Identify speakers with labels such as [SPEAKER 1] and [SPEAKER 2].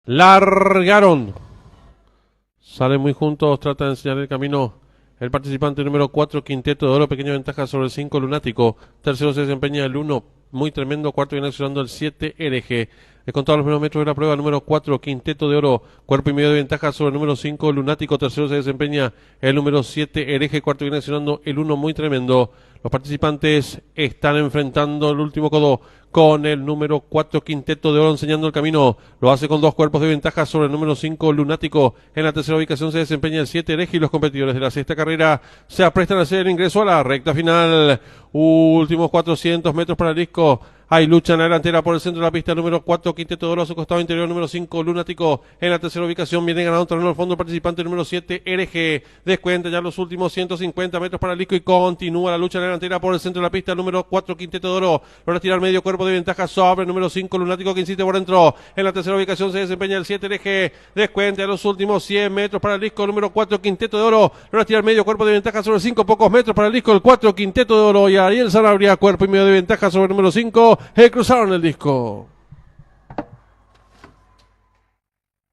[SPEAKER 1] Largaron. Salen muy juntos, trata de enseñar el camino el participante número 4, Quinteto de Oro, pequeña ventaja sobre el 5, Lunático. Tercero se desempeña el 1, Muy Tremendo. Cuarto viene accionando el 7, Hereje. Descontado los primeros metros de la prueba, número 4, Quinteto de Oro, cuerpo y medio de ventaja sobre el número 5, Lunático. Tercero se desempeña el número 7, Hereje. Cuarto viene accionando el 1, Muy Tremendo. Los participantes están enfrentando el último codo con el número 4, Quinteto de Oro, enseñando el camino. Lo hace con 2 cuerpos de ventaja sobre el número 5, Lunático. En la tercera ubicación se desempeña el 7, Hereje, y los competidores de la sexta carrera se aprestan a hacer el ingreso a la recta final. Últimos 400 metros para el disco. Hay lucha en la delantera por el centro de la pista, número 4, Quinteto de Oro, a su costado interior, número 5, Lunático. En la tercera ubicación viene ganando terreno al fondo el participante número 7, Hereje. Descuenta ya los últimos 150 metros para el disco y continúa la lucha en la delantera por el centro de la pista, número 4, Quinteto de Oro. Logra tirar medio cuerpo de ventaja sobre el número 5, Lunático, que insiste por dentro. En la tercera ubicación se desempeña el 7, Hereje. Descuenta ya los últimos 100 metros para el disco, número 4, Quinteto de Oro. Logra tirar medio cuerpo de ventaja sobre el 5, pocos metros para el disco, el 4, Quinteto de Oro. Y Ariel Sanabria, cuerpo y medio de ventaja sobre el número 5. Cruzaron el disco.